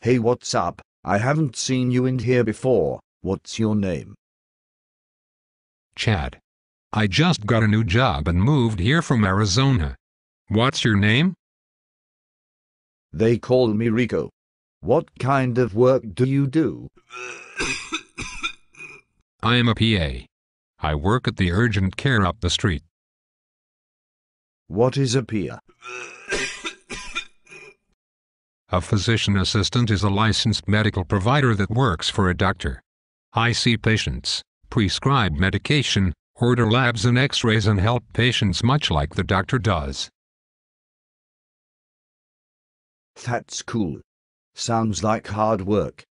Hey, what's up? I haven't seen you in here before. What's your name? Chad. I just got a new job and moved here from Arizona. What's your name? They call me Rico. What kind of work do you do? I am a PA. I work at the urgent care up the street. What is a PA? A physician assistant is a licensed medical provider that works for a doctor. I see patients, prescribe medication, order labs and x-rays and help patients much like the doctor does. That's cool. Sounds like hard work.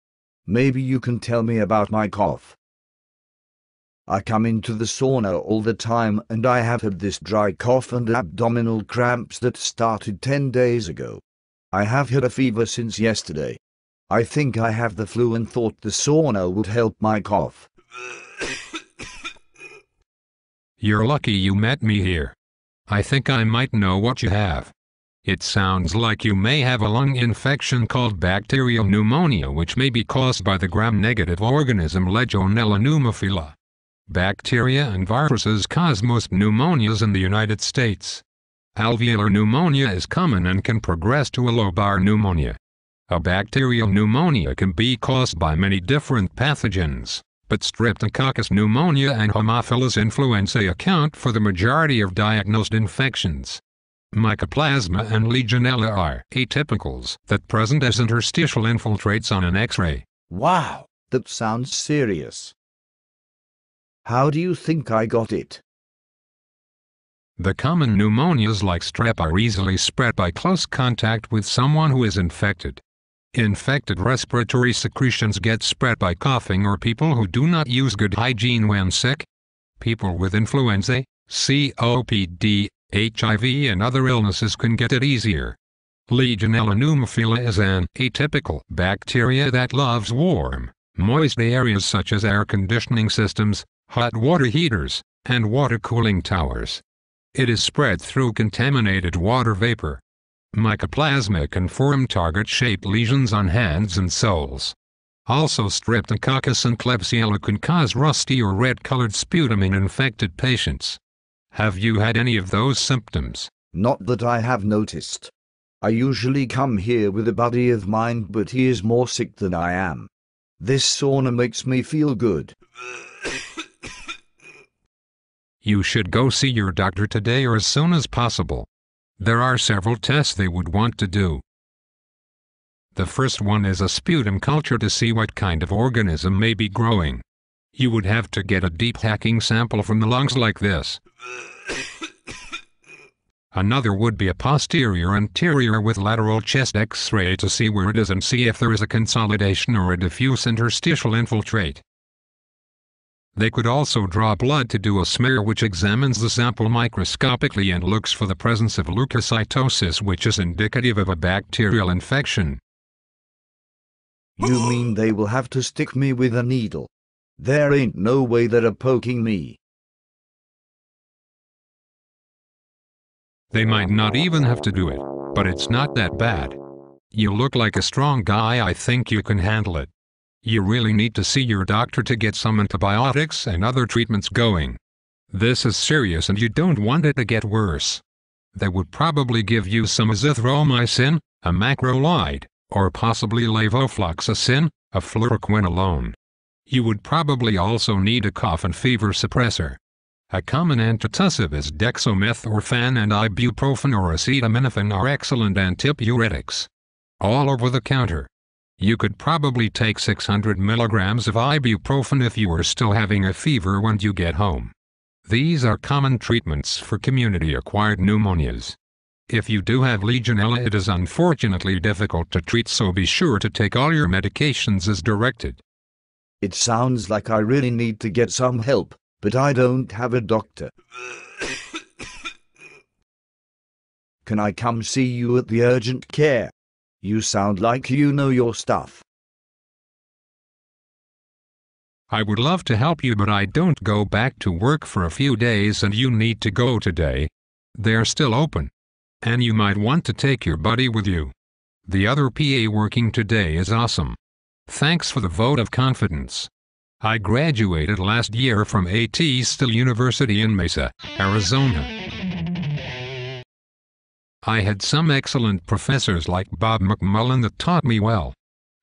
Maybe you can tell me about my cough. I come into the sauna all the time and I have had this dry cough and abdominal cramps that started 10 days ago. I have had a fever since yesterday. I think I have the flu and thought the sauna would help my cough. You're lucky you met me here. I think I might know what you have. It sounds like you may have a lung infection called bacterial pneumonia, which may be caused by the gram-negative organism Legionella pneumophila. Bacteria and viruses cause most pneumonias in the United States. Alveolar pneumonia is common and can progress to a lobar pneumonia. A bacterial pneumonia can be caused by many different pathogens, but Streptococcus pneumonia and Haemophilus influenzae account for the majority of diagnosed infections. Mycoplasma and Legionella are atypicals that present as interstitial infiltrates on an X-ray. Wow, that sounds serious. How do you think I got it? The common pneumonias like strep are easily spread by close contact with someone who is infected. Infected respiratory secretions get spread by coughing or people who do not use good hygiene when sick. People with influenza, COPD, HIV and other illnesses can get it easier. Legionella pneumophila is an atypical bacteria that loves warm, moist areas such as air conditioning systems, hot water heaters, and water cooling towers. It is spread through contaminated water vapor. Mycoplasma can form target-shaped lesions on hands and soles. Also, Streptococcus and Klebsiella can cause rusty or red-colored sputum in infected patients. Have you had any of those symptoms? Not that I have noticed. I usually come here with a buddy of mine, but he is more sick than I am. This sauna makes me feel good. You should go see your doctor today or as soon as possible. There are several tests they would want to do. The first one is a sputum culture to see what kind of organism may be growing. You would have to get a deep hacking sample from the lungs like this. Another would be a posterior anterior with lateral chest X-ray to see where it is and see if there is a consolidation or a diffuse interstitial infiltrate. They could also draw blood to do a smear which examines the sample microscopically and looks for the presence of leukocytosis, which is indicative of a bacterial infection. You mean they will have to stick me with a needle? There ain't no way they're poking me. They might not even have to do it, but it's not that bad. You look like a strong guy. I think you can handle it. You really need to see your doctor to get some antibiotics and other treatments going. This is serious and you don't want it to get worse. They would probably give you some azithromycin, a macrolide, or possibly levofloxacin, a fluoroquinolone. You would probably also need a cough and fever suppressor. A common antitussive is dextromethorphan, and ibuprofen or acetaminophen are excellent antipyretics. All over the counter. You could probably take 600 milligrams of ibuprofen if you are still having a fever when you get home. These are common treatments for community-acquired pneumonias. If you do have Legionella, it is unfortunately difficult to treat, so be sure to take all your medications as directed. It sounds like I really need to get some help, but I don't have a doctor. Can I come see you at the urgent care? You sound like you know your stuff. I would love to help you, but I don't go back to work for a few days and you need to go today. They're still open. And you might want to take your buddy with you. The other PA working today is awesome. Thanks for the vote of confidence. I graduated last year from A.T. Still University in Mesa, Arizona. I had some excellent professors like Bob McMullen that taught me well.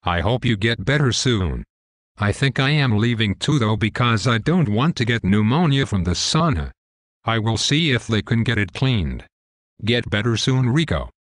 I hope you get better soon. I think I am leaving too though because I don't want to get pneumonia from the sauna. I will see if they can get it cleaned. Get better soon, Rico.